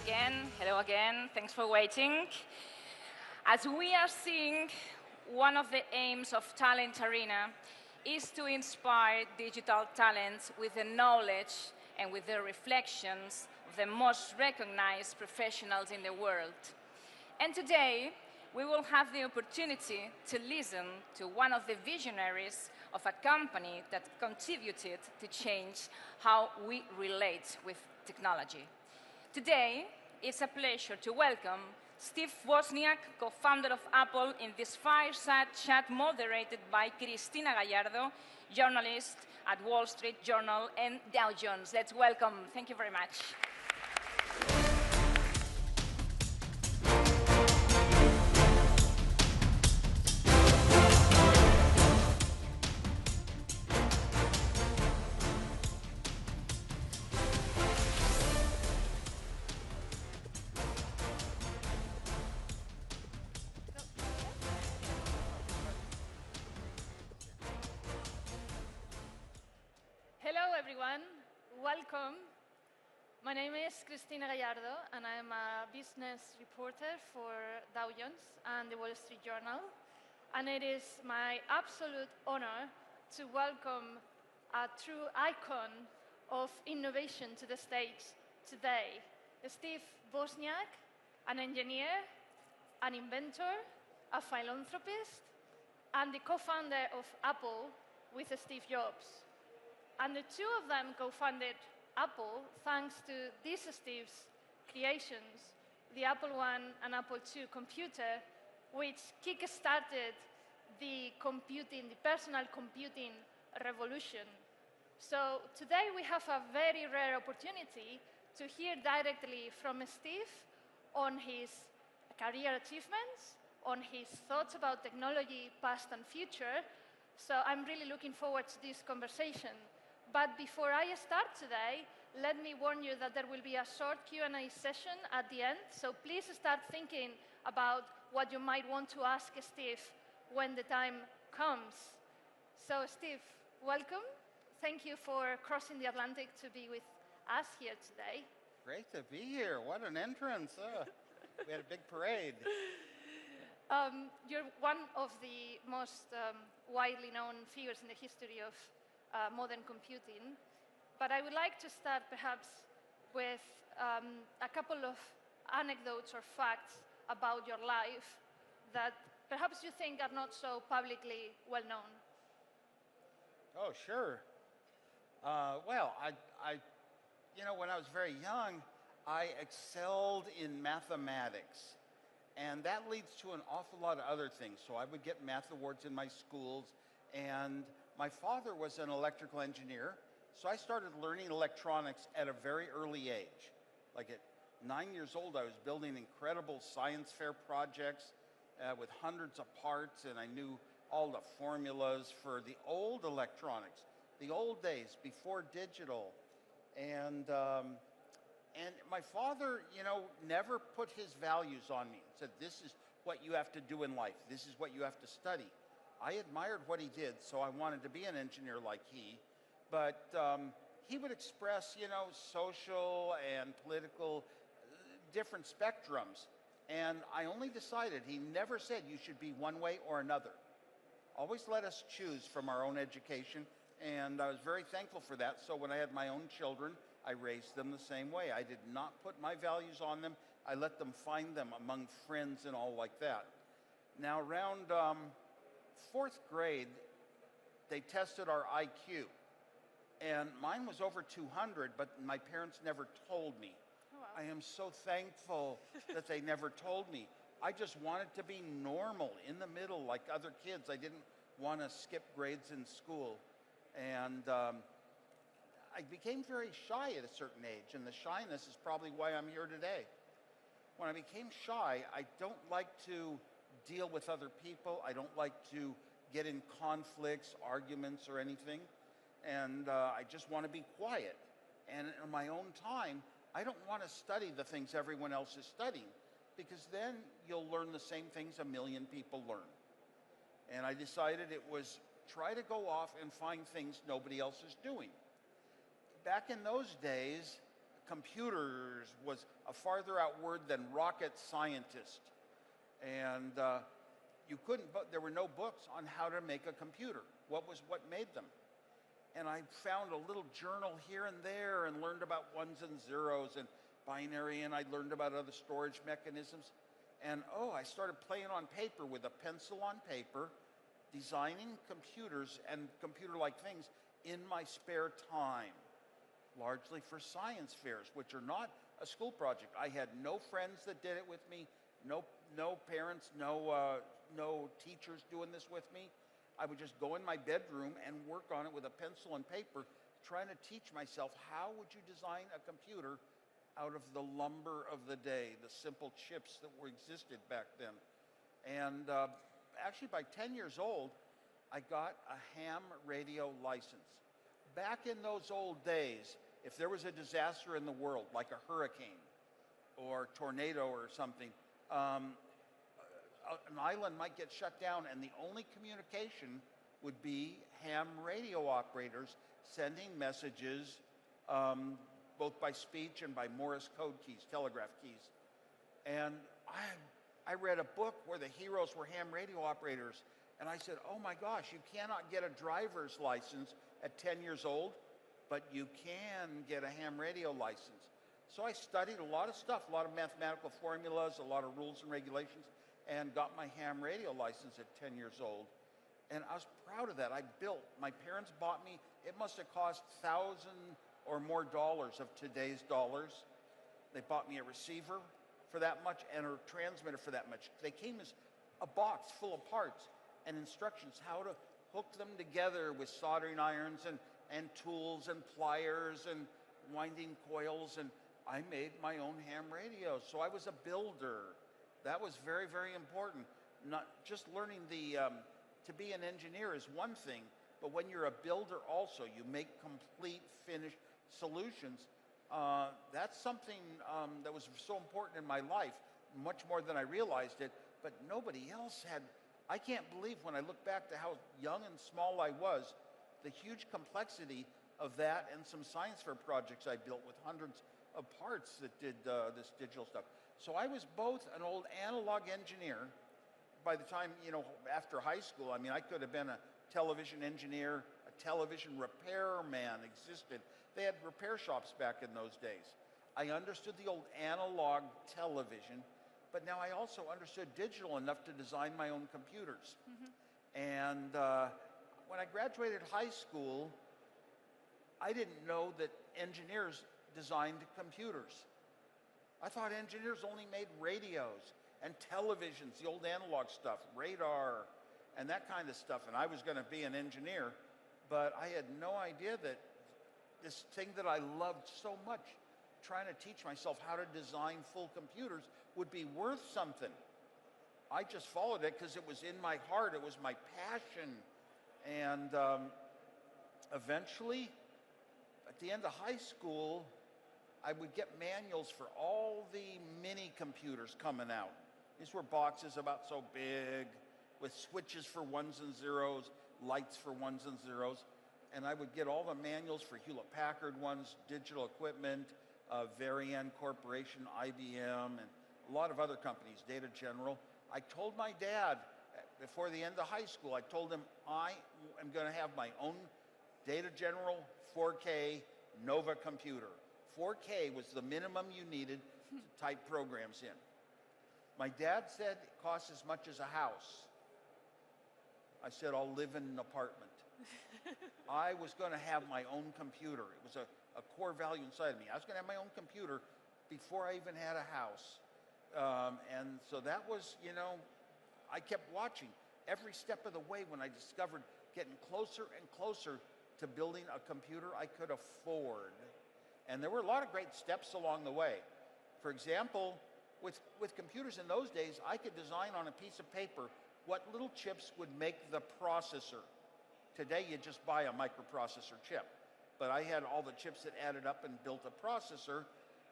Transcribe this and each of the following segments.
again. Hello again. Thanks for waiting. As we are seeing, one of the aims of Talent Arena is to inspire digital talents with the knowledge and with the reflections of the most recognized professionals in the world. And today, we will have the opportunity to listen to one of the visionaries of a company that contributed to change how we relate with technology. Today, it's a pleasure to welcome Steve Wozniak, co-founder of Apple, in this fireside chat moderated by Cristina Gallardo, journalist at Wall Street Journal and Dow Jones. Let's welcome. Thank you very much. Hello, everyone. Welcome. My name is Cristina Gallardo, and I'm a business reporter for Dow Jones and the Wall Street Journal. And it is my absolute honor to welcome a true icon of innovation to the stage today, Steve Wozniak, an engineer, an inventor, a philanthropist, and the co-founder of Apple with Steve Jobs. And the two of them co-founded Apple thanks to these Steve's creations, the Apple I and Apple II computer, which kick-started the personal computing revolution. So today we have a very rare opportunity to hear directly from Steve on his career achievements, on his thoughts about technology, past and future. So I'm really looking forward to this conversation. But before I start today, let me warn you that there will be a short Q&A session at the end. So please start thinking about what you might want to ask Steve when the time comes. So Steve, welcome. Thank you for crossing the Atlantic to be with us here today. Great to be here. What an entrance. We had a big parade. You're one of the most widely known figures in the history of modern computing. But I would like to start perhaps with a couple of anecdotes or facts about your life that perhaps you think are not so publicly well known. Oh, sure. Well, when I was very young, I excelled in mathematics. And that leads to an awful lot of other things. So I would get math awards in my schools, and my father was an electrical engineer, so I started learning electronics at a very early age. Like at 9 years old, I was building incredible science fair projects with hundreds of parts, and I knew all the formulas for the old electronics, the old days before digital. And my father, never put his values on me. He said, this is what you have to do in life. This is what you have to study. I admired what he did, so I wanted to be an engineer like he. But he would express, social and political different spectrums. And I only decided, he never said you should be one way or another. Always let us choose from our own education. And I was very thankful for that. So when I had my own children, I raised them the same way. I did not put my values on them. I let them find them among friends and all like that. Now, around fourth grade, they tested our IQ. And mine was over 200, but my parents never told me. Oh, wow. I am so thankful that they never told me. I just wanted to be normal, in the middle, like other kids. I didn't want to skip grades in school. And I became very shy at a certain age, and the shyness is probably why I'm here today. When I became shy, I don't like to deal with other people. I don't like to get in conflicts, arguments, or anything. And I just want to be quiet. And in my own time, I don't want to study the things everyone else is studying, because then you'll learn the same things a million people learn. And I decided it was try to go off and find things nobody else is doing. Back in those days, computers was a farther out word than rocket scientist. And there were no books on how to make a computer. What made them? And I found a little journal here and there and learned about ones and zeros and binary, and I learned about other storage mechanisms. And I started playing on paper with a pencil on paper, designing computers and computer-like things in my spare time, largely for science fairs, which are not a school project. I had no friends that did it with me, no parents, no teachers doing this with me. I would just go in my bedroom and work on it with a pencil and paper, trying to teach myself, how would you design a computer out of the lumber of the day, the simple chips that existed back then. And actually by 10 years old, I got a ham radio license. Back in those old days, if there was a disaster in the world, like a hurricane or tornado or something, an island might get shut down, and the only communication would be ham radio operators sending messages both by speech and by Morse code keys, telegraph keys. And I read a book where the heroes were ham radio operators, and I said, oh my gosh, you cannot get a driver's license at 10 years old, but you can get a ham radio license. So I studied a lot of stuff, a lot of mathematical formulas, a lot of rules and regulations, and got my ham radio license at 10 years old. And I was proud of that. My parents bought me, it must have cost $1,000 or more of today's dollars. They bought me a receiver for that much and a transmitter for that much. They came as a box full of parts and instructions how to hook them together with soldering irons and tools and pliers and winding coils, and I made my own ham radio. So I was a builder. That was very, very important. Not just learning to be an engineer is one thing, but when you're a builder also, you make complete, finished solutions. That's something that was so important in my life, much more than I realized it, but nobody else had. I can't believe when I look back to how young and small I was, the huge complexity of that and some science fair projects I built with hundreds of parts that did this digital stuff. So I was both an old analog engineer. By the time, after high school, I mean, I could have been a television engineer, a television repairman existed. They had repair shops back in those days. I understood the old analog television, but now I also understood digital enough to design my own computers. And when I graduated high school, I didn't know that engineers designed computers. I thought engineers only made radios and televisions, the old analog stuff, radar, and that kind of stuff. And I was going to be an engineer, but I had no idea that this thing that I loved so much, trying to teach myself how to design full computers, would be worth something. I just followed it because it was in my heart. It was my passion. And eventually, at the end of high school, I would get manuals for all the mini computers coming out. These were boxes about so big with switches for ones and zeros, lights for ones and zeros. And I would get all the manuals for Hewlett-Packard ones, Digital Equipment, Varian Corporation, IBM, and a lot of other companies, Data General. I told my dad before the end of high school, I told him I am going to have my own Data General 4K Nova computer. 4K was the minimum you needed to type programs in. My dad said it costs as much as a house. I said, I'll live in an apartment. I was going to have my own computer. It was a core value inside of me. I was going to have my own computer before I even had a house. And so that was, I kept watching every step of the way when I discovered getting closer and closer to building a computer I could afford. And there were a lot of great steps along the way. For example, with computers in those days, I could design on a piece of paper what little chips would make the processor. Today, you just buy a microprocessor chip. But I had all the chips that added up and built a processor,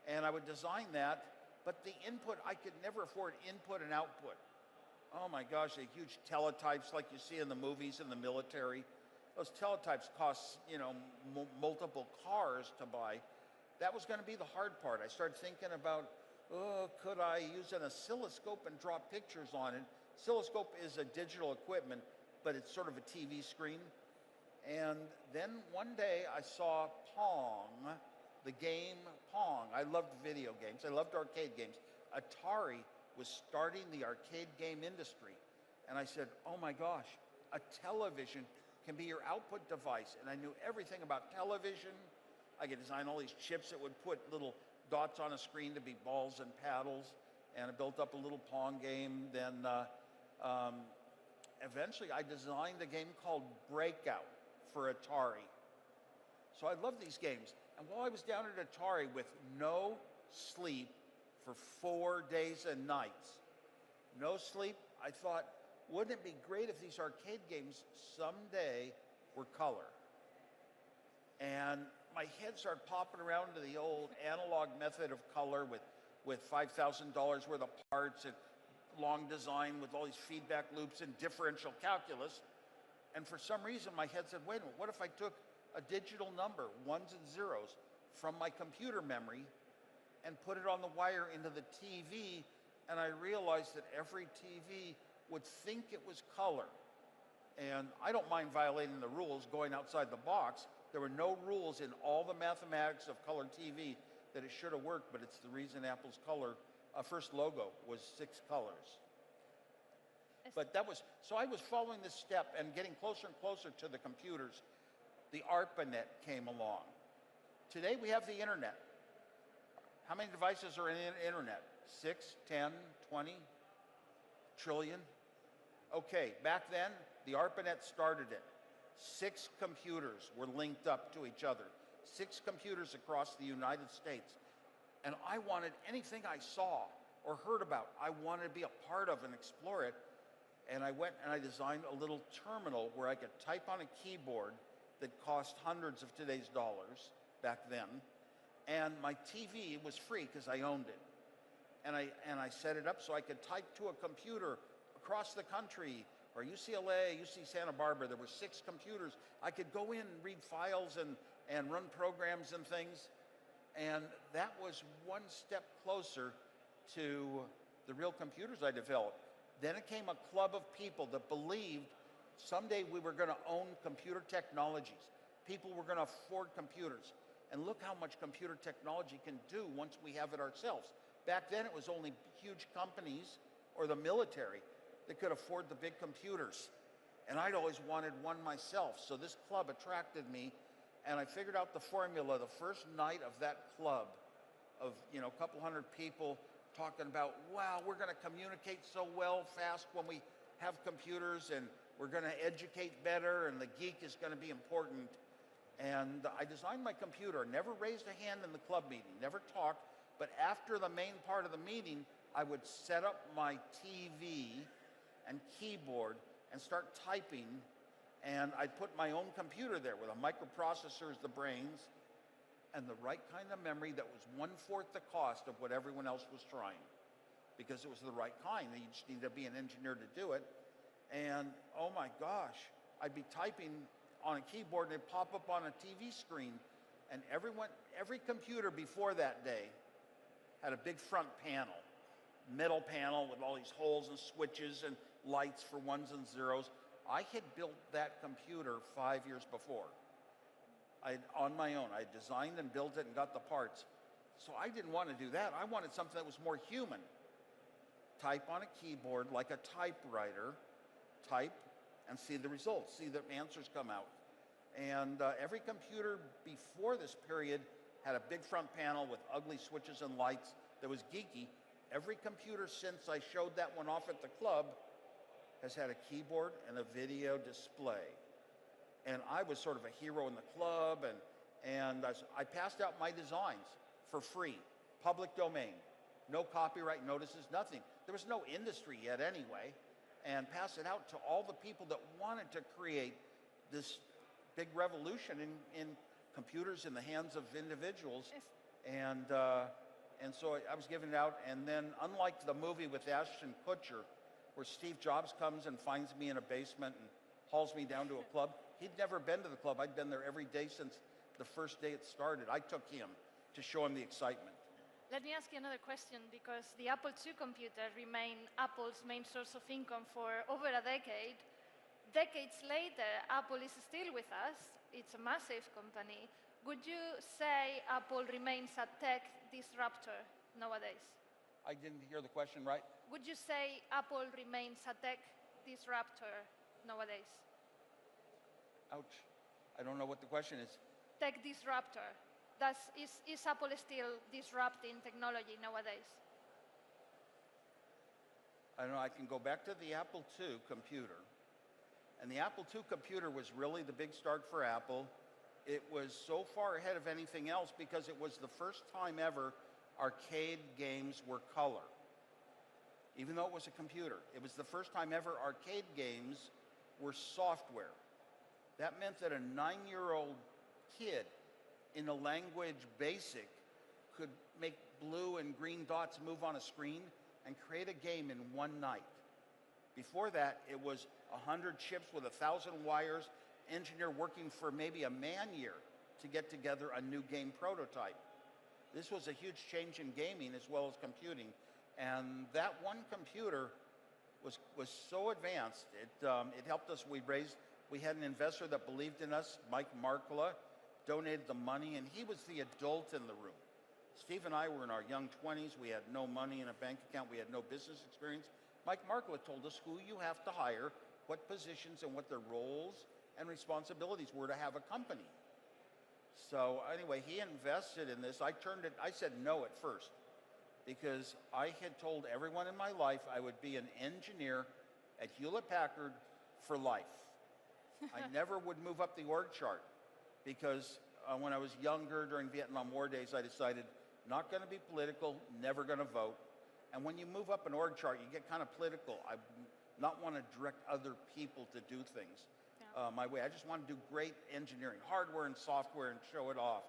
and I would design that. But the input, I could never afford input and output. Oh my gosh, the huge teletypes like you see in the movies in the military. Those teletypes cost, multiple cars to buy. that was going to be the hard part. I started thinking about, oh, could I use an oscilloscope and draw pictures on it? Oscilloscope is a digital equipment, but it's sort of a TV screen. And then one day I saw Pong, the game Pong. I loved video games. I loved arcade games. Atari was starting the arcade game industry. And I said, oh my gosh, a television can be your output device. And I knew everything about television. I could design all these chips that would put little dots on a screen to be balls and paddles. And I built up a little Pong game. Then eventually I designed a game called Breakout for Atari. So I love these games. And while I was down at Atari with no sleep for 4 days and nights, no sleep, I thought, wouldn't it be great if these arcade games someday were color? And my head started popping around to the old analog method of color with $5,000 worth of parts and long design with all these feedback loops and differential calculus. And for some reason, my head said, wait a minute, what if I took a digital number, ones and zeros, from my computer memory and put it on the wire into the TV? And I realized that every TV would think it was color. And I don't mind violating the rules, going outside the box. There were no rules in all the mathematics of color TV that it should have worked, but it's the reason Apple's color first logo was 6 colors. But that was, so I was following this step and getting closer and closer to the computers. The ARPANET came along. Today we have the internet. How many devices are in the internet? 6, 10, 20, trillion? Okay, back then, the ARPANET started it. 6 computers were linked up to each other. 6 computers across the United States. And I wanted anything I saw or heard about, I wanted to be a part of and explore it. And I went and I designed a little terminal where I could type on a keyboard that cost hundreds of today's dollars back then. And my TV was free because I owned it. And I set it up so I could type to a computer across the country, or UCLA, UC Santa Barbara. There were 6 computers. I could go in and read files and run programs and things. And that was one step closer to the real computers I developed. Then it came a club of people that believed someday we were going to own computer technologies. People were going to afford computers. And look how much computer technology can do once we have it ourselves. Back then, it was only huge companies or the military that could afford the big computers. And I'd always wanted one myself. So this club attracted me, and I figured out the formula the first night of that club of, you know, a couple hundred people talking about, wow, we're going to communicate so well fast when we have computers, and we're going to educate better, and the geek is going to be important. And I designed my computer, never raised a hand in the club meeting, never talked, but after the main part of the meeting, I would set up my TV and keyboard and start typing, and I'd put my own computer there with a microprocessor as the brains and the right kind of memory that was 1/4 the cost of what everyone else was trying, because it was the right kind. You just needed to be an engineer to do it. And oh my gosh, I'd be typing on a keyboard and it'd pop up on a TV screen, and every computer before that day had a big front panel, middle panel with all these holes and switches and lights for ones and zeros. I had built that computer 5 years before. On my own. I designed and built it and got the parts. So I didn't want to do that. I wanted something that was more human. Type on a keyboard like a typewriter, type and see the results, see the answers come out. And every computer before this period had a big front panel with ugly switches and lights that was geeky. Every computer since I showed that one off at the club has had a keyboard and a video display. And I was sort of a hero in the club, and I passed out my designs for free, public domain, no copyright notices, nothing. There was no industry yet anyway, and pass it out to all the people that wanted to create this big revolution in computers in the hands of individuals. And so I was giving it out, and then unlike the movie with Ashton Kutcher, where Steve Jobs comes and finds me in a basement and hauls me down to a club, he'd never been to the club. I'd been there every day since the first day it started. I took him. to show them the excitement. Let me ask you another question, because the Apple II computer remained Apple's main source of income for over a decade. Decades later, Apple is still with us. It's a massive company. Would you say Apple remains a tech disruptor nowadays? I didn't hear the question right. Would you say Apple remains a tech disruptor nowadays? Ouch. I don't know what the question is. Tech disruptor. Is Apple still disrupting technology nowadays? I don't know, I can go back to the Apple II computer. And the Apple II computer was really the big start for Apple. It was so far ahead of anything else because it was the first time ever arcade games were color. Even though it was a computer, it was the first time ever arcade games were software. That meant that a 9-year-old kid in the language BASIC could make blue and green dots move on a screen and create a game in one night. Before that, it was 100 chips with 1,000 wires, engineer working for maybe a man-year to get together a new game prototype. This was a huge change in gaming as well as computing. And that one computer was so advanced, it helped us. We had an investor that believed in us, Mike Markula, donated the money, and he was the adult in the room. Steve and I were in our young 20s. We had no money in a bank account. We had no business experience. Mike Markula told us who you have to hire, what positions and what their roles and responsibilities were to have a company. So anyway, he invested in this. I said no at first because I had told everyone in my life I would be an engineer at Hewlett-Packard for life. I never would move up the org chart because when I was younger during Vietnam War days, I decided not going to be political, never going to vote. And when you move up an org chart, you get kind of political. I not want to direct other people to do things my way. I just want to do great engineering, hardware and software, and show it off.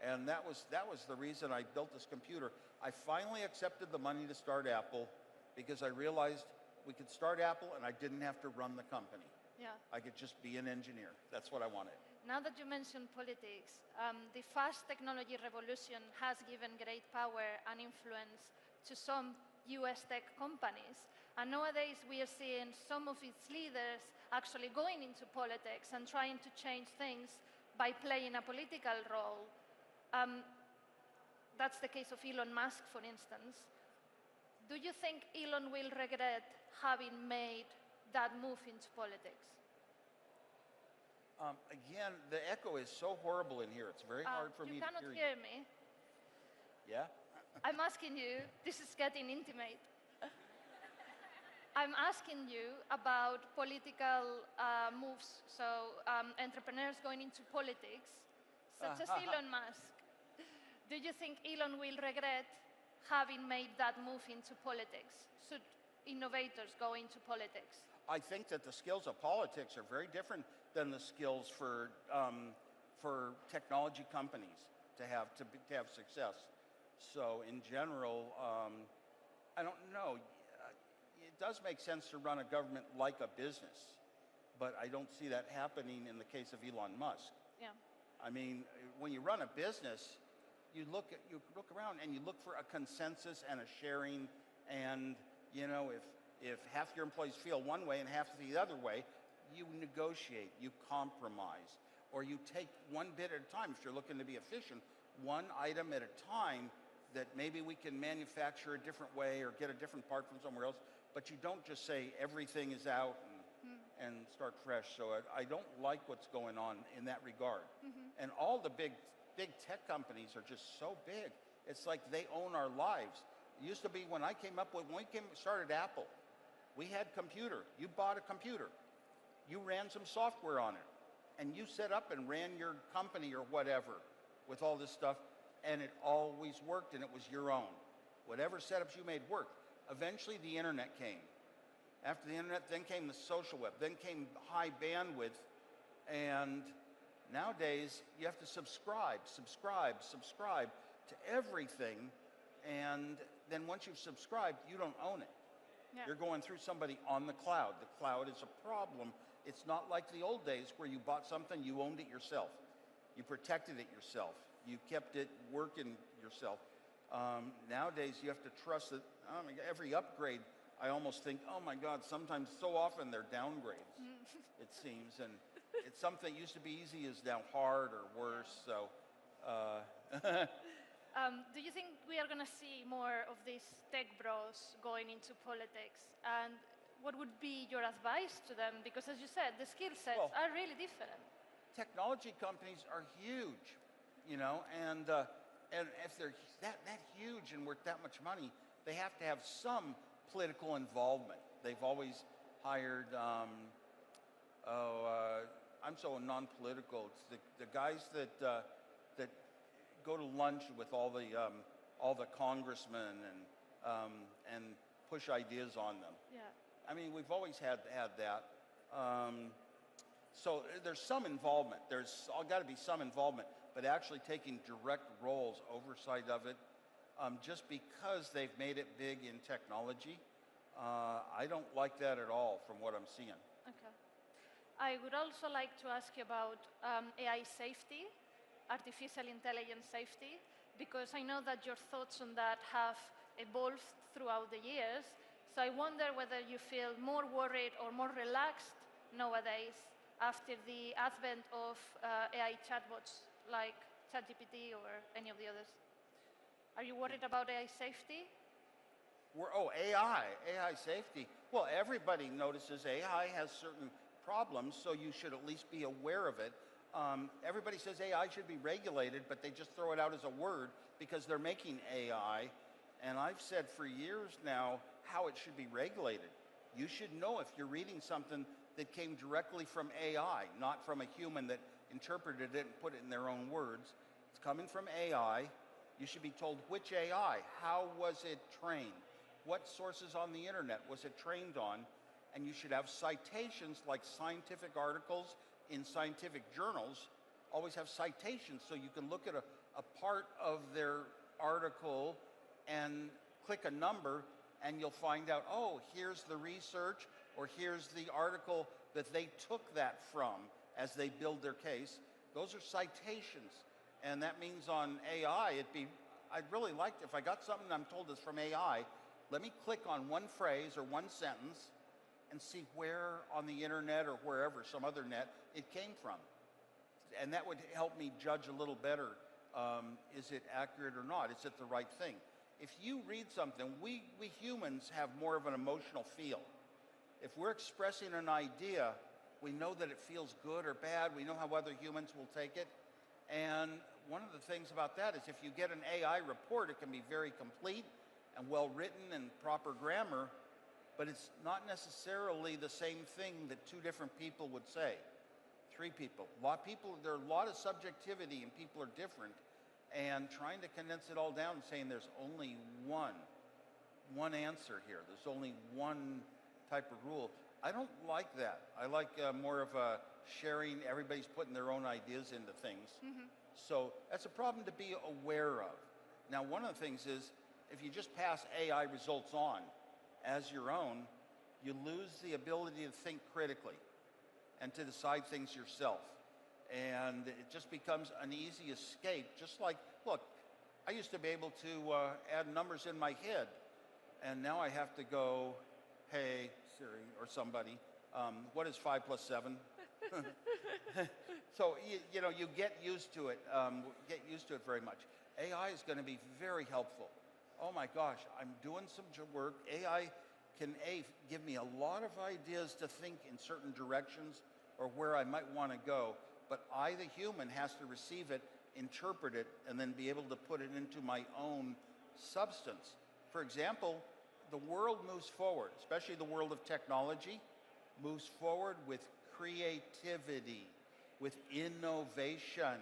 And that was the reason I built this computer. I finally accepted the money to start Apple because I realized we could start Apple and I didn't have to run the company. Yeah. I could just be an engineer. That's what I wanted. Now that you mentioned politics, the fast technology revolution has given great power and influence to some US tech companies. And nowadays we are seeing some of its leaders actually going into politics and trying to change things by playing a political role. That's the case of Elon Musk, for instance. Do you think Elon will regret having made that move into politics? Again, the echo is so horrible in here. It's very hard for me to hear you. You cannot hear me. Yeah? I'm asking you, this is getting intimate. I'm asking you about political moves, so entrepreneurs going into politics, such as Elon Musk. Do you think Elon will regret having made that move into politics? Should innovators go into politics? I think that the skills of politics are very different than the skills for technology companies to have success. So in general, I don't know. It does make sense to run a government like a business, but I don't see that happening in the case of Elon Musk. Yeah. I mean, when you run a business, you look around and you look for a consensus and a sharing, and you know, if half your employees feel one way and half the other way, you negotiate, you compromise, or you take one bit at a time. If you're looking to be efficient, one item at a time that maybe we can manufacture a different way or get a different part from somewhere else, but you don't just say everything is out and start fresh. So I don't like what's going on in that regard. And all the big tech companies are just so big. It's like they own our lives. It used to be when we started Apple, we had computer. You bought a computer. You ran some software on it. And you set up and ran your company or whatever with all this stuff. And it always worked, and it was your own. Whatever setups you made worked. Eventually, the internet came. After the internet, then came the social web. Then came high bandwidth. And nowadays, you have to subscribe to everything. And then once you've subscribed, you don't own it. Yeah. You're going through somebody on the cloud. The cloud is a problem. It's not like the old days where you bought something, you owned it yourself. You protected it yourself. You kept it working yourself. Nowadays, you have to trust that every upgrade, I almost think, oh my God, sometimes so often they're downgrades, it seems. And it's something that used to be easy is now hard or worse. So, do you think we are going to see more of these tech bros going into politics? And what would be your advice to them? Because as you said, the skill sets are really different. Technology companies are huge, you know, and if they're that huge and worth that much money, they have to have some political involvement. They've always hired, I'm so non-political. It's the guys that go to lunch with all the congressmen and push ideas on them. Yeah. I mean, we've always had that. So there's some involvement. There's got to be some involvement, but actually taking direct roles, oversight of it, just because they've made it big in technology, I don't like that at all from what I'm seeing. Okay. I would also like to ask you about AI safety, artificial intelligence safety, because I know that your thoughts on that have evolved throughout the years. So I wonder whether you feel more worried or more relaxed nowadays after the advent of AI chatbots like ChatGPT or any of the others. Are you worried about AI safety? AI safety. Well, everybody notices AI has certain problems, so you should at least be aware of it. Everybody says AI should be regulated, but they just throw it out as a word because they're making AI. And I've said for years now how it should be regulated. You should know if you're reading something that came directly from AI, not from a human that interpreted it and put it in their own words. It's coming from AI. You should be told which AI, how was it trained, what sources on the internet was it trained on, and you should have citations like scientific articles in scientific journals, always have citations so you can look at a part of their article and click a number and you'll find out, oh, here's the research or here's the article that they took that from as they build their case. Those are citations. And that means on AI, I'd really like, if I got something I'm told is from AI, let me click on one phrase or one sentence and see where on the internet or wherever, some other net, it came from. And that would help me judge a little better, is it accurate or not? Is it the right thing? If you read something, we humans have more of an emotional feel. If we're expressing an idea, we know that it feels good or bad. We know how other humans will take it. And one of the things about that is if you get an AI report, it can be very complete and well written and proper grammar, but it's not necessarily the same thing that two different people would say. Three people. There are a lot of subjectivity and people are different. And trying to condense it all down and saying there's only one answer here. There's only one type of rule. I don't like that. I like more of a sharing, everybody's putting their own ideas into things. Mm-hmm. So that's a problem to be aware of. Now, one of the things is if you just pass AI results on as your own, you lose the ability to think critically and to decide things yourself. And it just becomes an easy escape. Just like, look, I used to be able to add numbers in my head, and now I have to go, hey, Siri, or somebody, what is 5 plus 7? So, you know, you get used to it, very much. AI is going to be very helpful. Oh my gosh, I'm doing some work. AI can give me a lot of ideas to think in certain directions or where I might want to go. But I, the human, has to receive it, interpret it, and then be able to put it into my own substance. For example, the world moves forward, especially the world of technology, moves forward with creativity, with innovation.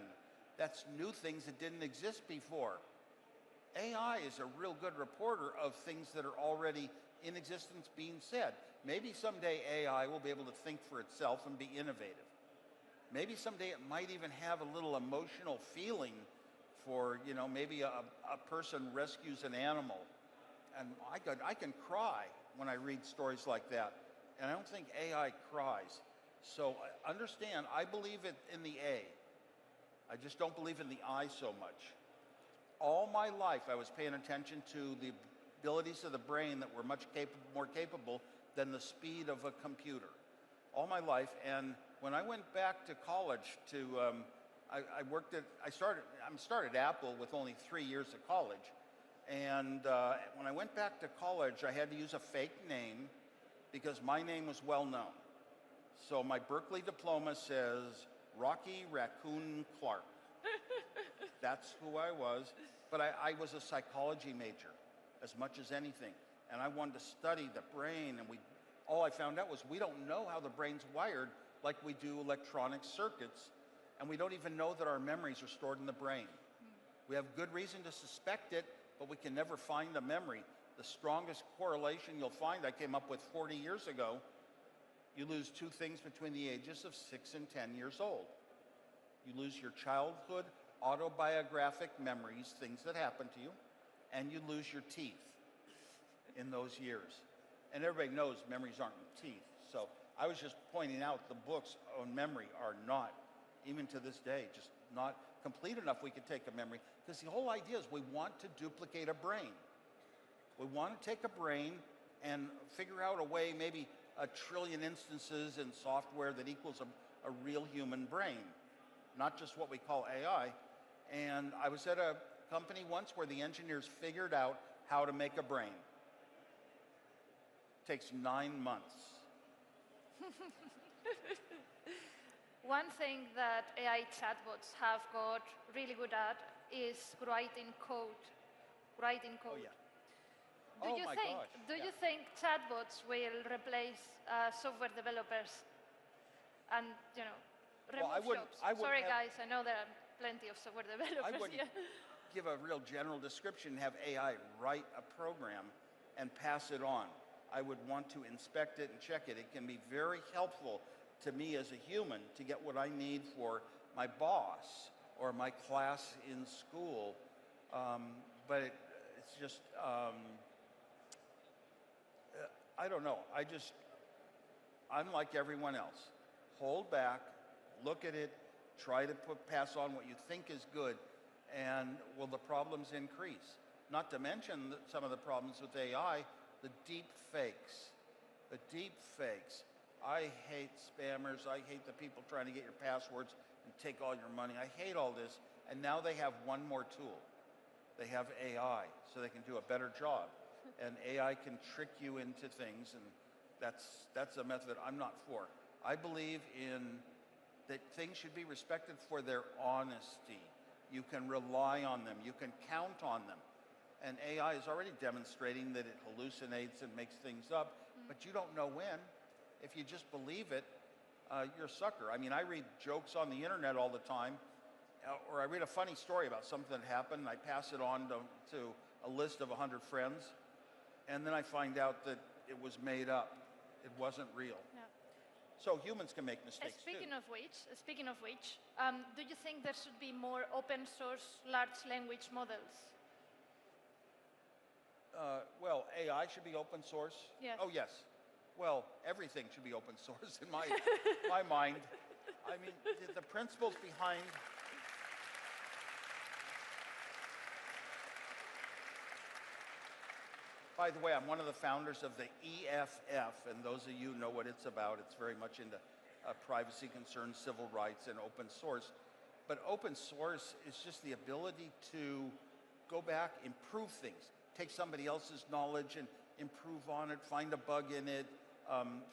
That's new things that didn't exist before. AI is a real good reporter of things that are already in existence being said. Maybe someday AI will be able to think for itself and be innovative. Maybe someday it might even have a little emotional feeling for, you know, maybe a person rescues an animal. And I can cry when I read stories like that. And I don't think AI cries. So understand, I believe in the A. I just don't believe in the eye so much. All my life, I was paying attention to the abilities of the brain that were much more capable than the speed of a computer. All my life, and when I went back to college I started Apple with only 3 years of college. And when I went back to college, I had to use a fake name because my name was well known. So my Berkeley diploma says Rocky Raccoon Clark. That's who I was. But I was a psychology major as much as anything. And I wanted to study the brain. And all I found out was we don't know how the brain's wired like we do electronic circuits. And we don't even know that our memories are stored in the brain. We have good reason to suspect it, but we can never find a memory. The strongest correlation you'll find, I came up with 40 years ago, you lose two things between the ages of 6 and 10 years old. You lose your childhood autobiographic memories, things that happened to you, and you lose your teeth in those years. And everybody knows memories aren't teeth. So I was just pointing out the books on memory are not, even to this day, just not complete enough we could take a memory. Because the whole idea is we want to duplicate a brain. We want to take a brain and figure out a way, maybe 1 trillion instances in software that equals a real human brain, not just what we call AI. And I was at a company once where the engineers figured out how to make a brain. It takes 9 months. One thing that AI chatbots have got really good at is writing code. Writing code. Oh, yeah. Do you think chatbots will replace software developers and, remove jobs? Sorry, guys, I know there are plenty of software developers. I wouldn't give a real general description, have AI write a program and pass it on. I would want to inspect it and check it. It can be very helpful to me as a human to get what I need for my boss or my class in school. But it's just, I don't know. I'm like everyone else. Hold back, look at it, try to pass on what you think is good, and will the problems increase? Not to mention some of the problems with AI, the deep fakes. The deep fakes. I hate spammers. I hate the people trying to get your passwords and take all your money. I hate all this. And now they have one more tool. They have AI, so they can do a better job. And AI can trick you into things, and that's a method I'm not for. I believe that things should be respected for their honesty. You can rely on them. You can count on them. And AI is already demonstrating that it hallucinates and makes things up, but you don't know when. If you just believe it, you're a sucker. I mean, I read jokes on the internet all the time, or I read a funny story about something that happened, and I pass it on to a list of 100 friends, and then I find out that it was made up. It wasn't real. Yeah. So humans can make mistakes Speaking of which, do you think there should be more open source large language models? Well, AI should be open source. Yes. Oh, yes. Well, everything should be open source in my mind. I mean, the principles behind... By the way, I'm one of the founders of the EFF, and those of you know what it's about. It's very much into privacy concerns, civil rights, and open source. But open source is just the ability to go back, improve things, take somebody else's knowledge and improve on it, find a bug in it,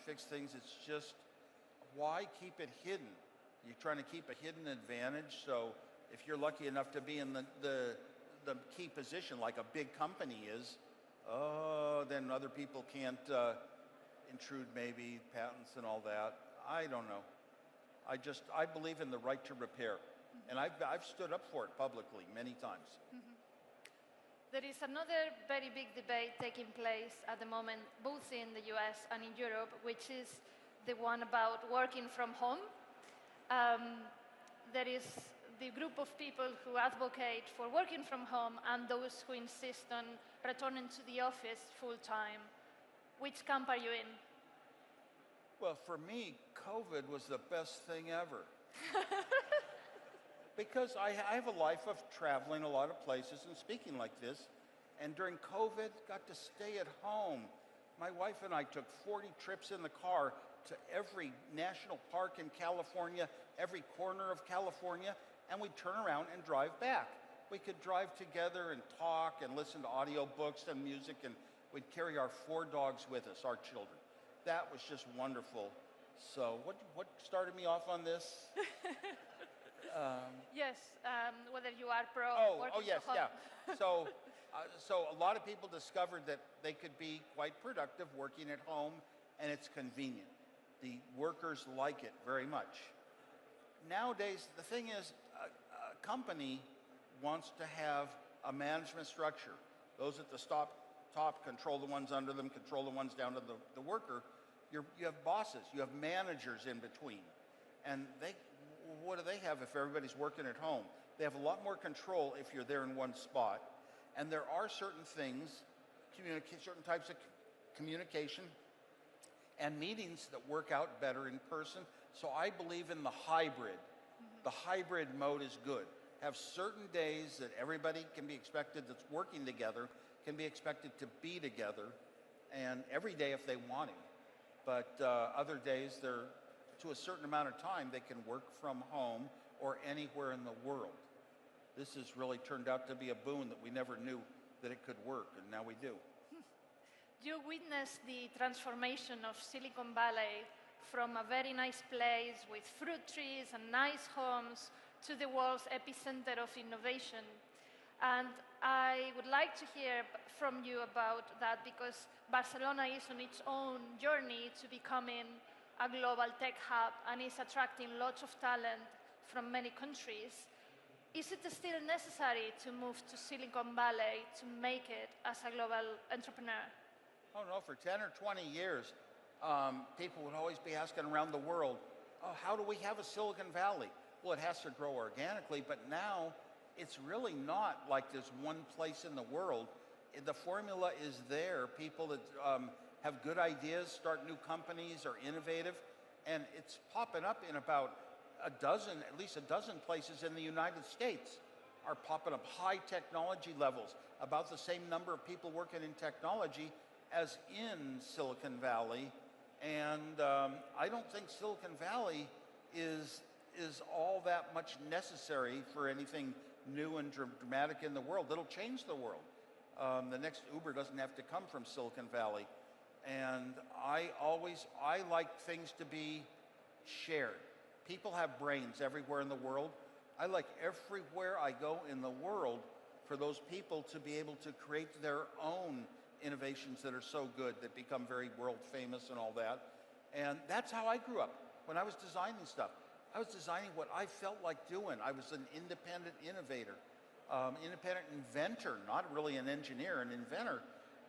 fix things. It's just, why keep it hidden? You're trying to keep a hidden advantage, so if you're lucky enough to be in the key position like a big company is, then other people can't intrude maybe, patents and all that. I don't know. I believe in the right to repair. And I've stood up for it publicly many times. There is another very big debate taking place at the moment, both in the US and in Europe, which is the one about working from home. There is the group of people who advocate for working from home and those who insist on returning to the office full-time. Which camp are you in? Well, for me, COVID was the best thing ever. Because I have a life of traveling a lot of places and speaking like this, and during COVID, got to stay at home. My wife and I took 40 trips in the car to every national park in California, every corner of California, and we'd turn around and drive back. We could drive together and talk and listen to audiobooks and music, and we'd carry our 4 dogs with us, our children. That was just wonderful. So what started me off on this? Yes, whether you are pro working yes, from home. yeah. So a lot of people discovered that they could be quite productive working at home, and it's convenient. The workers like it very much. Nowadays, the thing is, a company wants to have a management structure. Those at the top control the ones under them, control the ones down to the worker. You have bosses, you have managers in between. And what do they have if everybody's working at home? They have a lot more control if you're there in one spot. And there are certain things, certain types of communication and meetings that work out better in person. So I believe in the hybrid. Mm-hmm. The hybrid mode is good. Have certain days that everybody can be expected that's working together, can be expected to be together, and every day if they want to. But other days, they're, to a certain amount of time, they can work from home or anywhere in the world. This has really turned out to be a boon that we never knew that it could work, and now we do. You witnessed the transformation of Silicon Valley from a very nice place with fruit trees and nice homes to the world's epicenter of innovation. And I would like to hear from you about that, because Barcelona is on its own journey to becoming a global tech hub and is attracting lots of talent from many countries. Is it still necessary to move to Silicon Valley to make it as a global entrepreneur? Oh no, for 10 or 20 years, people would always be asking around the world, oh, how do we have a Silicon Valley? Well, it has to grow organically, but now it's really not like there's one place in the world. The formula is there. People that have good ideas, start new companies, are innovative, and it's popping up in about at least a dozen places in the United States are popping up. High technology levels, about the same number of people working in technology as in Silicon Valley. And I don't think Silicon Valley is all that much necessary for anything new and dramatic in the world. It'll change the world. The next Uber doesn't have to come from Silicon Valley. And I like things to be shared. People have brains everywhere in the world. I like everywhere I go in the world for those people to be able to create their own innovations that are so good, that become very world famous and all that. And that's how I grew up. When I was designing stuff, I was designing what I felt like doing. I was an independent innovator, independent inventor, not really an engineer, an inventor.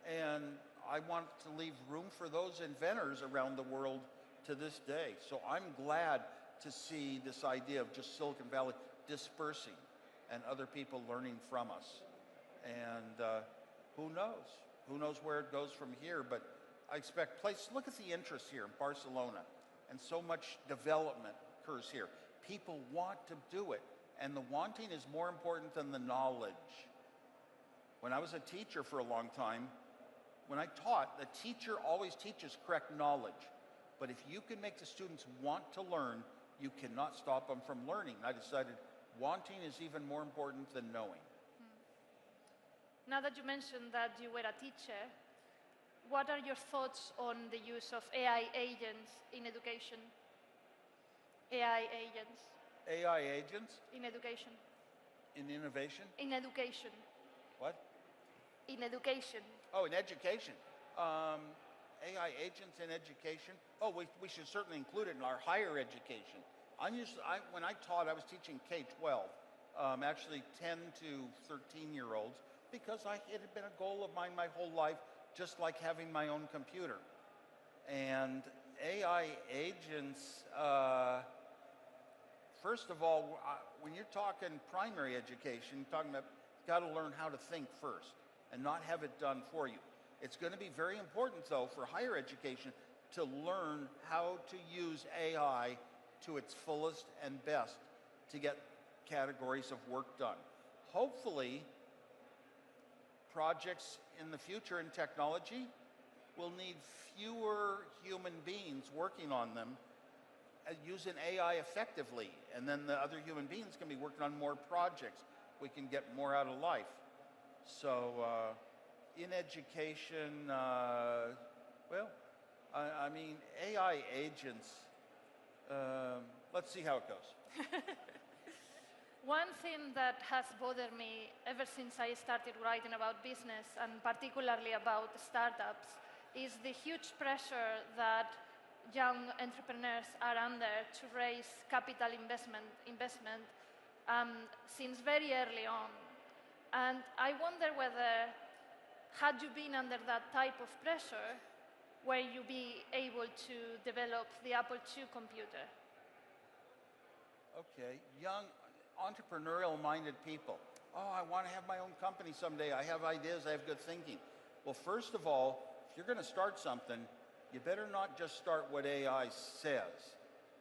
And I want to leave room for those inventors around the world to this day. So I'm glad to see this idea of just Silicon Valley dispersing and other people learning from us. And who knows? Who knows where it goes from here? But I expect look at the interest here in Barcelona, and so much development occurs here. People want to do it, and the wanting is more important than the knowledge. When I was a teacher for a long time, when I taught, the teacher always teaches correct knowledge. But if you can make the students want to learn, you cannot stop them from learning. I decided wanting is even more important than knowing. Now that you mentioned that you were a teacher, what are your thoughts on the use of AI agents in education? AI agents. AI agents? In education. In innovation? In education. What? In education. Oh, in education. AI agents in education. Oh, we should certainly include it in our higher education. When I taught, I was teaching K-12, actually 10 to 13-year-olds, because it had been a goal of mine my whole life, just like having my own computer. And AI agents, first of all, when you're talking primary education, you're talking about, you've got to learn how to think first and not have it done for you. It's going to be very important, though, for higher education to learn how to use AI to its fullest and best to get categories of work done. Hopefully, projects in the future in technology will need fewer human beings working on them, using AI effectively, and then the other human beings can be working on more projects. We can get more out of life. So in education, well, I mean, AI agents, let's see how it goes. One thing that has bothered me ever since I started writing about business, and particularly about startups, is the huge pressure that young entrepreneurs are under to raise capital investment since very early on. And I wonder whether, had you been under that type of pressure, were you be able to develop the Apple II computer? Okay, young entrepreneurial-minded people. Oh, I want to have my own company someday. I have ideas, I have good thinking. Well, first of all, if you're going to start something, you better not just start what AI says.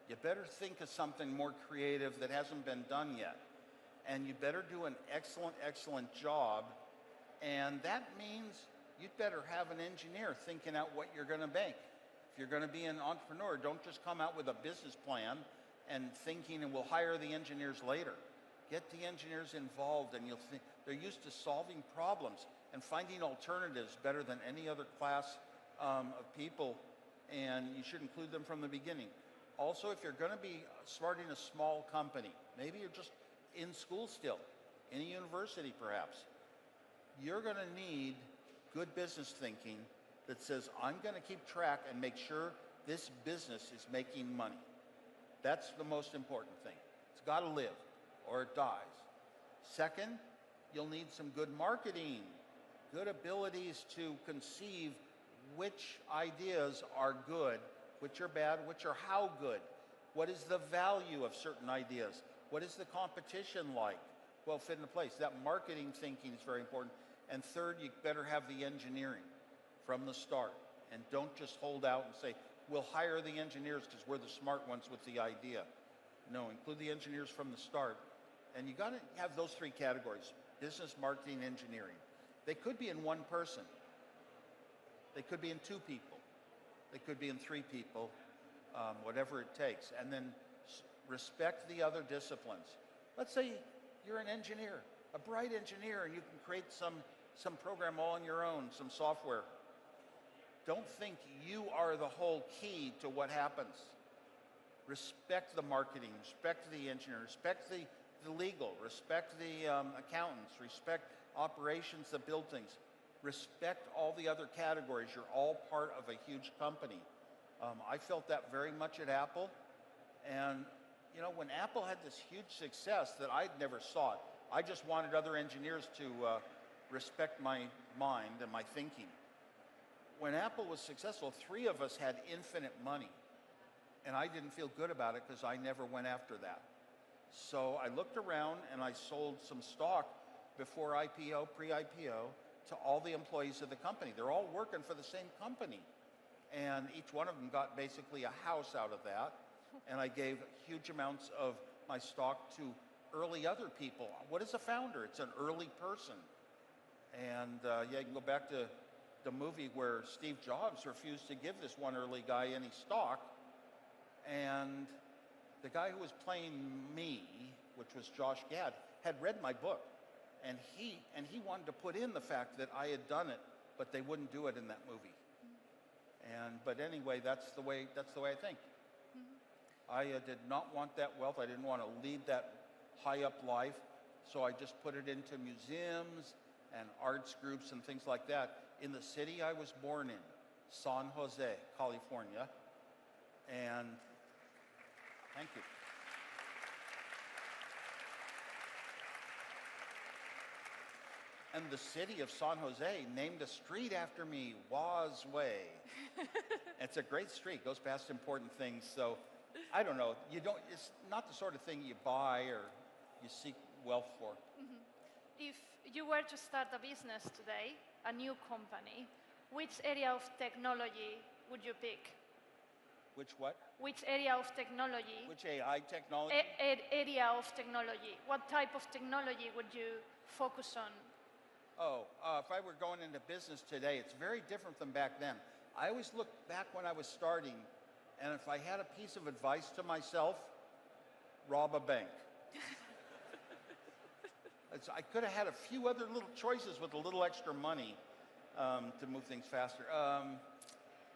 You better think of something more creative that hasn't been done yet. And you better do an excellent, excellent job. And that means you'd better have an engineer thinking out what you're going to make. If you're going to be an entrepreneur, don't just come out with a business plan and thinking, and we'll hire the engineers later. Get the engineers involved, and you'll think they're used to solving problems and finding alternatives better than any other class of people, and you should include them from the beginning. Also, if you're going to be starting a small company, maybe you're just in school still, in a university perhaps, you're going to need good business thinking that says, I'm going to keep track and make sure this business is making money. That's the most important thing. It's got to live, or it dies. Second, you'll need some good marketing, good abilities to conceive which ideas are good, which are bad, which are how good. What is the value of certain ideas? What is the competition like? Well, fit into place. That marketing thinking is very important. And third, you better have the engineering from the start. And don't just hold out and say, we'll hire the engineers because we're the smart ones with the idea. No, include the engineers from the start. And you got to have those three categories: business, marketing, engineering. They could be in one person. They could be in two people. They could be in three people, whatever it takes. And then respect the other disciplines. Let's say you're an engineer, a bright engineer, and you can create some program all on your own, some software. Don't think you are the whole key to what happens. Respect the marketing, respect the engineer, respect the legal, respect the accountants, respect operations that build things. Respect all the other categories. You're all part of a huge company. I felt that very much at Apple. And you know, when Apple had this huge success that I'd never sought, I just wanted other engineers to respect my mind and my thinking. When Apple was successful, 3 of us had infinite money. And I didn't feel good about it because I never went after that. So I looked around and I sold some stock before IPO, pre-IPO, to all the employees of the company. They're all working for the same company. And each one of them got basically a house out of that. And I gave huge amounts of my stock to early other people. What is a founder? It's an early person. And yeah, you can go back to the movie where Steve Jobs refused to give this one early guy any stock. And the guy who was playing me, which was Josh Gad, had read my book. And he wanted to put in the fact that I had done it, but they wouldn't do it in that movie. But anyway, that's the way I think. I did not want that wealth. I didn't want to lead that high up life. So I just put it into museums and arts groups and things like that. In the city I was born in, San Jose, California. And thank you. And the city of San Jose named a street after me, Woz Way. It's a great street, goes past important things. So I don't know, it's not the sort of thing you buy or you seek wealth for. If you were to start a business today, a new company, which area of technology would you pick? Which what? Which area of technology? Which AI technology? Area of technology. What type of technology would you focus on? Oh, if I were going into business today, it's very different than back then. I always look back when I was starting, and if I had a piece of advice to myself, rob a bank. I could have had a few other little choices with a little extra money to move things faster.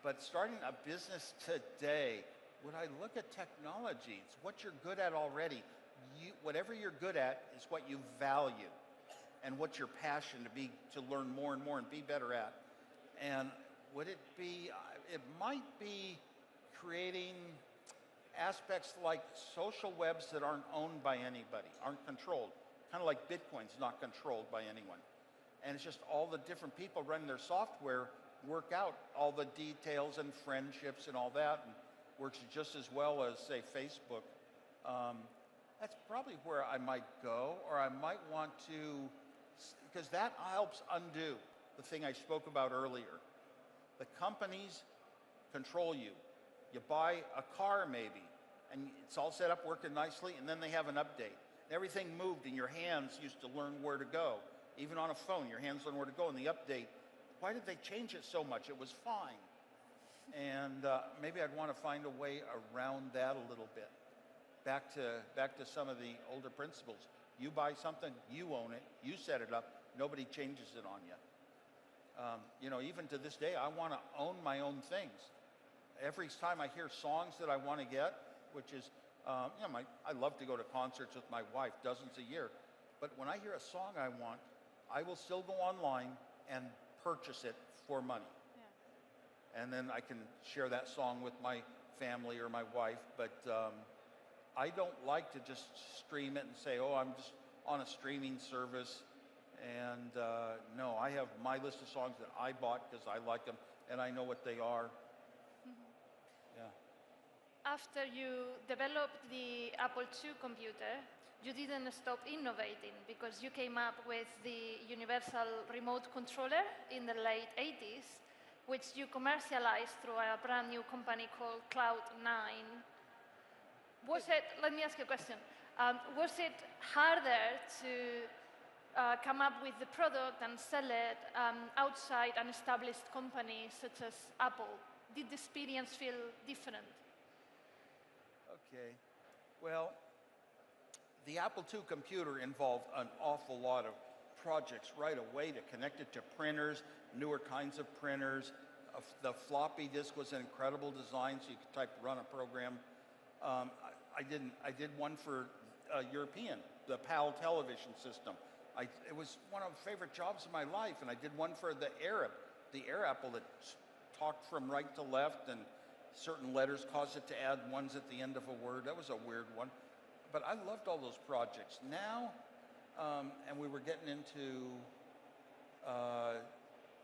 But starting a business today, would I look at technology? It's what you're good at already. Whatever you're good at is what you value and what your passion to learn more and more and be better at. And would it be, it might be creating aspects like social webs that aren't owned by anybody, aren't controlled. Kind of like Bitcoin's not controlled by anyone. And it's just all the different people running their software work out all the details and friendships and all that, and works just as well as, say, Facebook. That's probably where I might go, or I might want to, because that helps undo the thing I spoke about earlier. The companies control you. You buy a car maybe, and it's all set up working nicely, and then they have an update. Everything moved, and your hands used to learn where to go. Even on a phone, your hands learn where to go. And the update, why did they change it so much? It was fine. And maybe I'd want to find a way around that a little bit. Back to some of the older principles. You buy something, you own it, you set it up, nobody changes it on you. You know, even to this day, I want to own my own things. Every time I hear songs that I want to get, which is, you know, I love to go to concerts with my wife, dozens a year. But when I hear a song I want, I will still go online and purchase it for money. Yeah. And then I can share that song with my family or my wife. But I don't like to just stream it and say, oh, I'm just on a streaming service. And no, I have my list of songs that I bought because I like them and I know what they are. Yeah. After you developed the Apple II computer, you didn't stop innovating because you came up with the universal remote controller in the late 80s, which you commercialized through a brand new company called Cloud9. Let me ask you a question. Was it harder to come up with the product and sell it outside an established company such as Apple? Did the experience feel different? Okay. Well, the Apple II computer involved an awful lot of projects right away to connect it to printers, newer kinds of printers. The floppy disk was an incredible design, so you could run a program. I did one for European, the PAL television system. It was one of the favorite jobs of my life, and I did one for the Air Apple that talked from right to left, and certain letters caused it to add ones at the end of a word. That was a weird one. But I loved all those projects. Now, and we were getting into,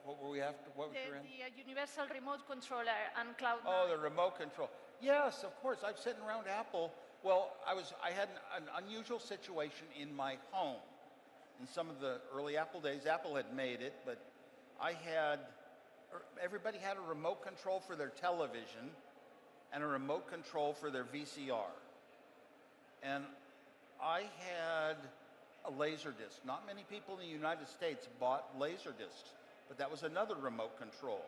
what were we after? What was your end? The universal remote controller and Cloud9. Oh, the remote control. Yes, of course. I'm sitting around Apple. Well, I had an unusual situation in my home. In some of the early Apple days, Apple had made it, but everybody had a remote control for their television and a remote control for their VCR. And I had a Laserdisc. Not many people in the United States bought Laserdiscs, but that was another remote control.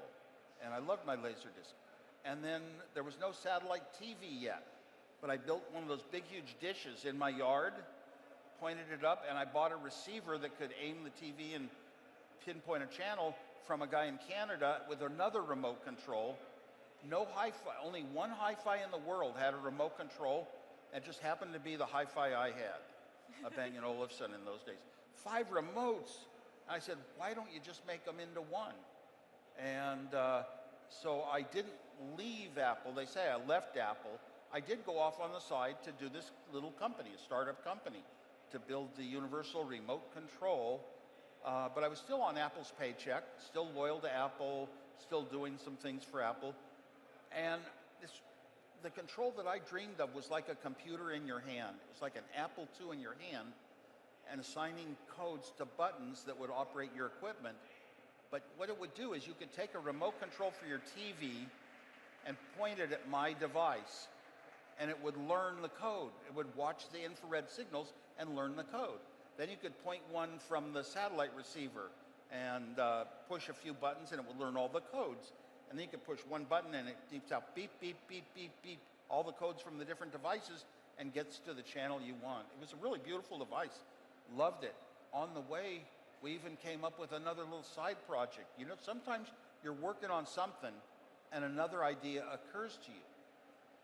And I loved my Laserdisc. And then there was no satellite TV yet, but I built one of those big, huge dishes in my yard, pointed it up, and I bought a receiver that could aim the TV and pinpoint a channel from a guy in Canada with another remote control. No hi-fi, only one hi-fi in the world had a remote control. It just happened to be the hi-fi I had, a Bang & Olufsen in those days. 5 remotes. And I said, why don't you just make them into one? And so I didn't leave Apple. They say I left Apple. I did go off on the side to do this little company, a startup company, to build the universal remote control. But I was still on Apple's paycheck, still loyal to Apple, still doing some things for Apple. And the control that I dreamed of was like a computer in your hand. It was like an Apple II in your hand and assigning codes to buttons that would operate your equipment. But what it would do is you could take a remote control for your TV and point it at my device, and it would learn the code. It would watch the infrared signals and learn the code. Then you could point one from the satellite receiver and push a few buttons, and it would learn all the codes. And then you could push one button, and it beeps out beep, beep, beep, beep, beep, all the codes from the different devices, and gets to the channel you want. It was a really beautiful device. Loved it. On the way, we even came up with another little side project. You know, sometimes you're working on something and another idea occurs to you.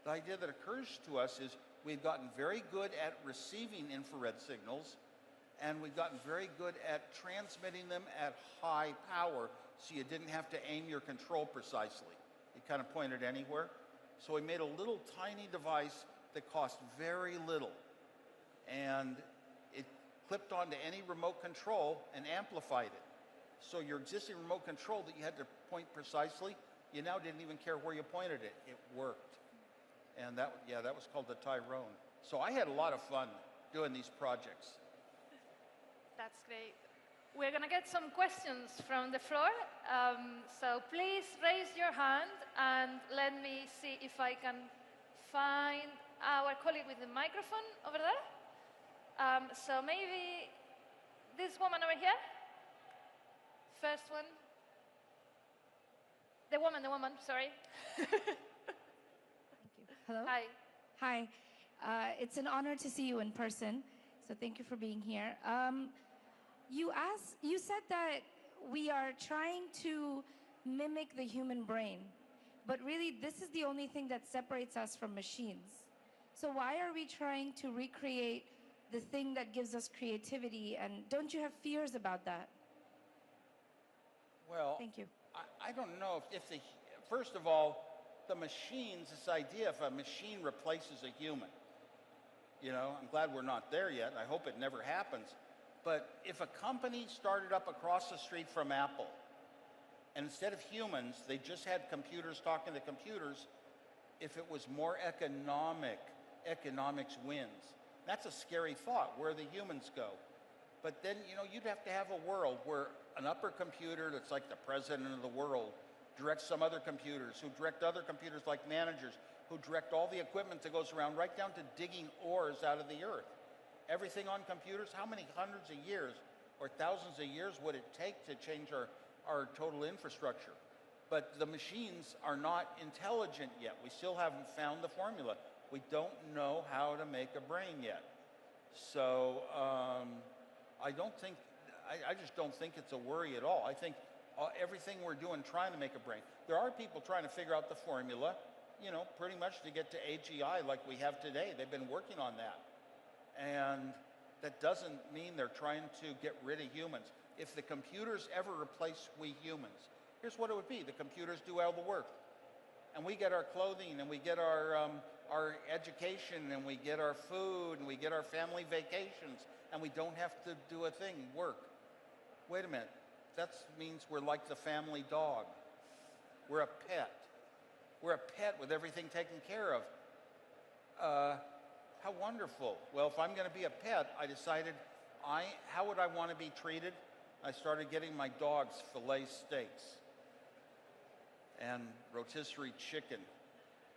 The idea that occurs to us is we've gotten very good at receiving infrared signals, and we've gotten very good at transmitting them at high power, so you didn't have to aim your control precisely. You kind of pointed anywhere. So we made a little tiny device that cost very little, and it clipped onto any remote control and amplified it. So your existing remote control that you had to point precisely, you now didn't even care where you pointed it. It worked. And that was called the Tyrone. So I had a lot of fun doing these projects. That's great. We're going to get some questions from the floor. So please raise your hand and let me see if I can find our colleague with the microphone over there. So maybe this woman over here. First one. The woman, sorry. Thank you. Hello? Hi. Hi. It's an honor to see you in person, so thank you for being here. You said that we are trying to mimic the human brain, but really this is the only thing that separates us from machines. So why are we trying to recreate the thing that gives us creativity, and don't you have fears about that? Well, thank you. I don't know if first of all, the machines, this idea if a machine replaces a human, you know, I'm glad we're not there yet. I hope it never happens. But if a company started up across the street from Apple, and instead of humans, they just had computers talking to computers, if it was more economic, economics wins. That's a scary thought, where the humans go. But then, you know, you'd have to have a world where an upper computer that's like the president of the world directs some other computers, who direct other computers like managers, who direct all the equipment that goes around, right down to digging ores out of the earth. Everything on computers, how many hundreds of years or thousands of years would it take to change our total infrastructure? But the machines are not intelligent yet. We still haven't found the formula. We don't know how to make a brain yet. So I just don't think it's a worry at all. I think everything we're doing trying to make a brain. There are people trying to figure out the formula, you know, pretty much to get to AGI like we have today. They've been working on that. And that doesn't mean they're trying to get rid of humans. If the computers ever replace we humans, here's what it would be. The computers do all the work. And we get our clothing, and we get our education, and we get our food, and we get our family vacations, and we don't have to do a thing, work. Wait a minute. That means we're like the family dog. We're a pet. We're a pet with everything taken care of. How wonderful. Well, if I'm going to be a pet, I decided, how would I want to be treated? I started getting my dogs filet steaks and rotisserie chicken.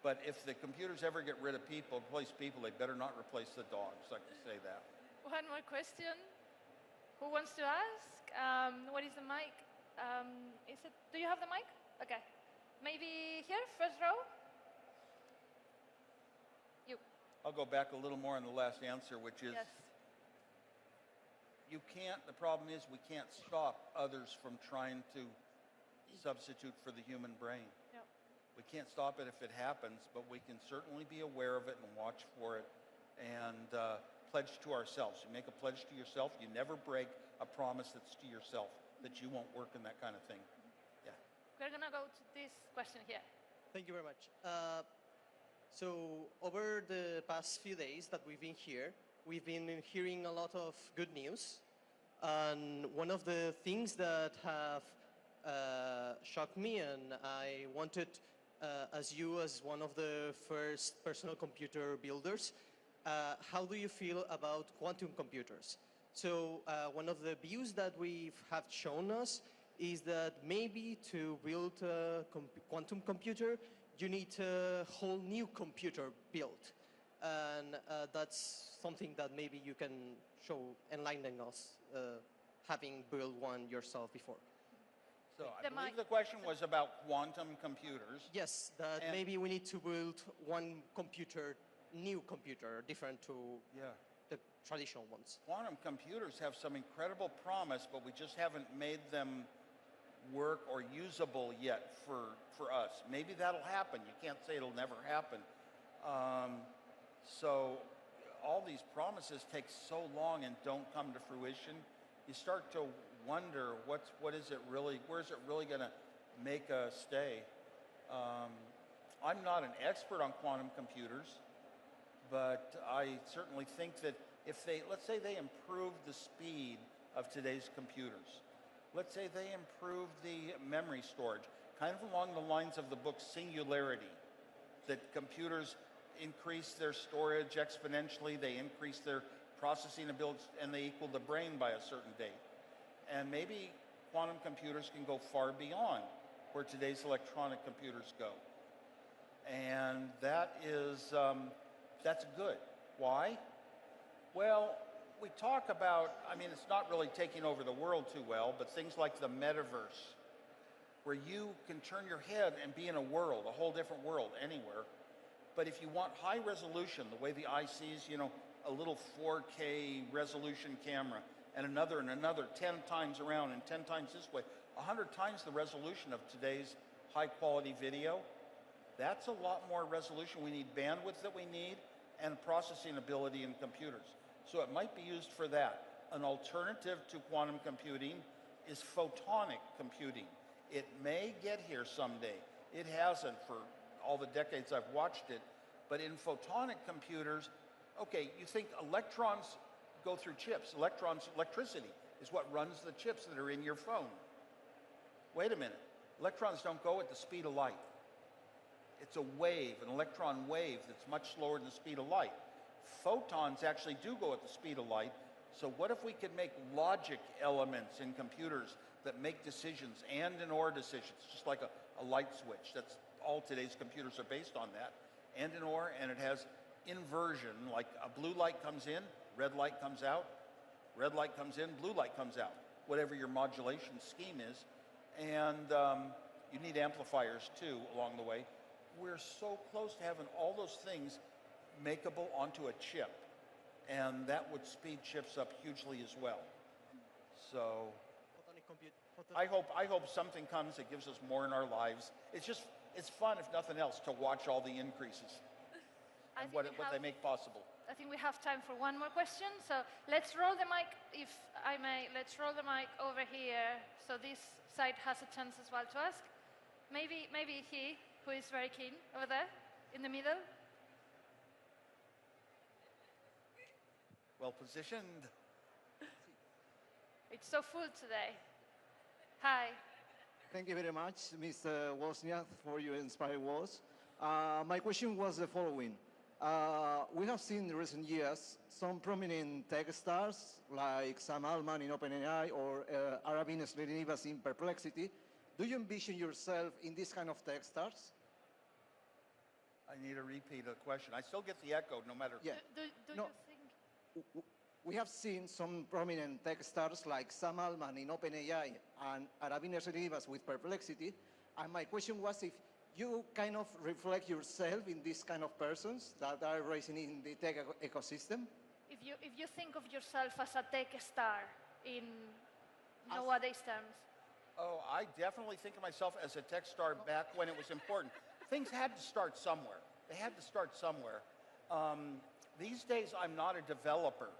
But if the computers ever get rid of people, replace people, they better not replace the dogs. I can say that. One more question. Who wants to ask? What is the mic? Do you have the mic? Okay. Maybe here, first row? You. I'll go back a little more on the last answer, which is, yes. The problem is we can't stop others from trying to substitute for the human brain. Yep. We can't stop it if it happens, but we can certainly be aware of it and watch for it and pledge to ourselves. You make a pledge to yourself, you never break a promise that's to yourself, that you won't work in that kind of thing. Yeah. We're going to go to this question here. Thank you very much. So over the past few days that we've been here, we've been hearing a lot of good news. And one of the things that have shocked me, and I wanted, as one of the first personal computer builders, how do you feel about quantum computers? So one of the views that we have shown us is that maybe to build a quantum computer, you need a whole new computer built. And that's something that maybe you can enlighten us, having built one yourself before. So I believe the question was about quantum computers. Yes, that maybe we need to build one computer, new computer, different to the traditional ones. Quantum computers have some incredible promise, but we just haven't made them work or usable yet for us. Maybe that'll happen. You can't say it'll never happen. So all these promises take so long and don't come to fruition. You start to wonder what is it really, where's it really going to make us stay? I'm not an expert on quantum computers, but I certainly think that if they, let's say they improve the speed of today's computers, let's say they improve the memory storage, kind of along the lines of the book Singularity, that computers increase their storage exponentially, they increase their processing ability, and they equal the brain by a certain date. And maybe quantum computers can go far beyond where today's electronic computers go. And that is, that's good. Why? Well, we talk about, I mean, it's not really taking over the world too well, but things like the metaverse, where you can turn your head and be in a world, a whole different world, anywhere. But if you want high resolution, the way the eye sees, you know, a little 4K resolution camera, and another 10 times around and 10 times this way, 100 times the resolution of today's high quality video, that's a lot more resolution. We need bandwidth that we need and processing ability in computers. So it might be used for that. An alternative to quantum computing is photonic computing. It may get here someday. It hasn't for all the decades I've watched it, but in photonic computers, okay, you think electrons go through chips. Electricity is what runs the chips that are in your phone. Wait a minute, electrons don't go at the speed of light. It's a wave, an electron wave that's much slower than the speed of light. Photons actually do go at the speed of light, so what if we could make logic elements in computers that make decisions and or decisions, just like a light switch. That's all today's computers are based on that. And or, and it has inversion, like a blue light comes in, red light comes out, red light comes in, blue light comes out, whatever your modulation scheme is. And you need amplifiers too along the way. We're so close to having all those things makeable onto a chip, and that would speed chips up hugely as well. So I hope something comes that gives us more in our lives. It's fun, if nothing else, to watch all the increases and what they make possible. I think we have time for one more question. So let's roll the mic, if I may, let's roll the mic over here so this side has a chance as well to ask. Maybe he, who is very keen, over there, in the middle. Well positioned. It's so full today. Hi. Thank you very much, Mr. Wozniak, for your inspiring words. My question was the following. We have seen in recent years some prominent tech stars like Sam Altman in OpenAI or Arabin Srinivas in Perplexity. Do you envision yourself in this kind of tech stars? I need a repeat of the question. I still get the echo no matter. Yeah. Do No. you think? We have seen some prominent tech stars like Sam Altman in OpenAI and Arabin Srinivas with Perplexity. And my question was if you kind of reflect yourself in these kind of persons that are rising in the tech ecosystem. If you think of yourself as a tech star in nowadays terms. Oh, I definitely think of myself as a tech star back when it was important. Things had to start somewhere. They had to start somewhere. These days, I'm not a developer,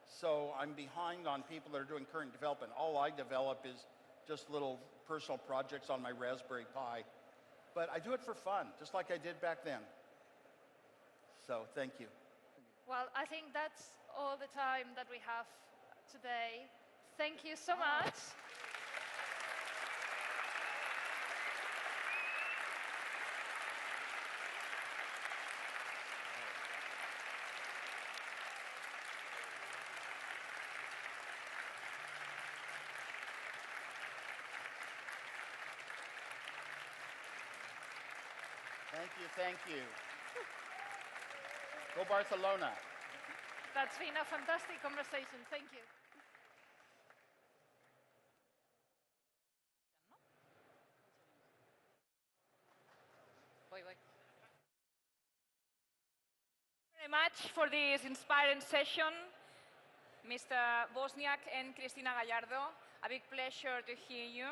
so I'm behind on people that are doing current development. All I develop is just little personal projects on my Raspberry Pi. But I do it for fun, just like I did back then. So, thank you. Well, I think that's all the time that we have today. Thank you so much. Thank you, thank you. Go Barcelona. That's been a fantastic conversation. Thank you. Very much for this inspiring session, Mr. Wozniak and Cristina Gallardo. A big pleasure to hear you.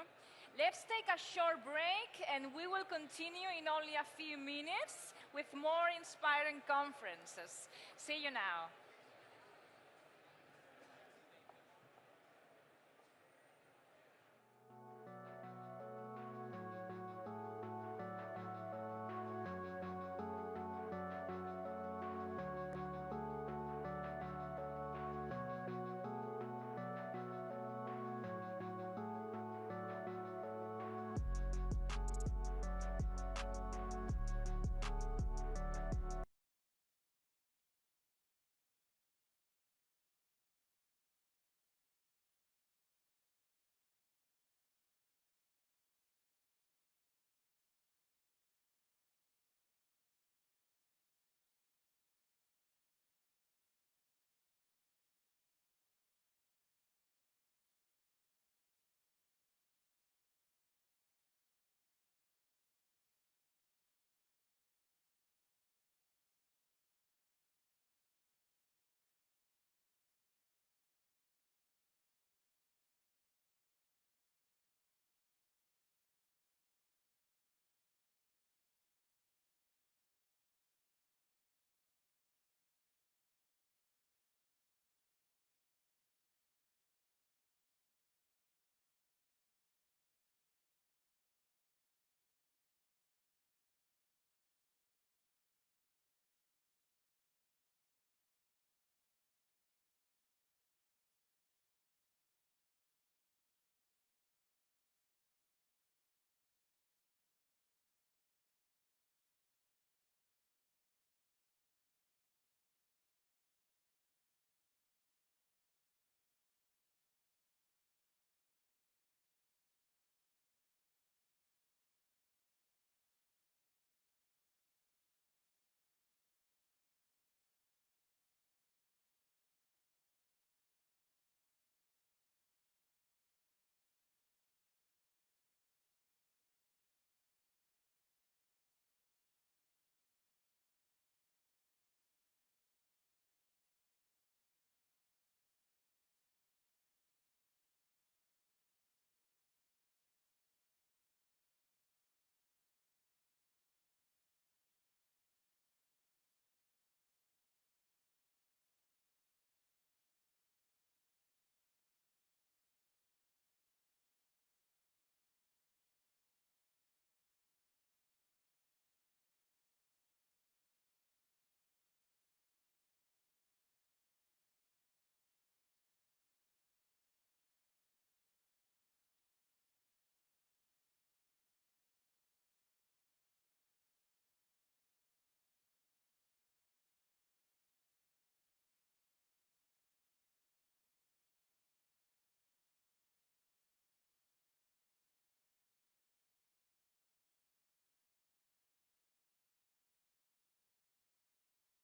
Let's take a short break and we will continue in only a few minutes with more inspiring conferences. See you now.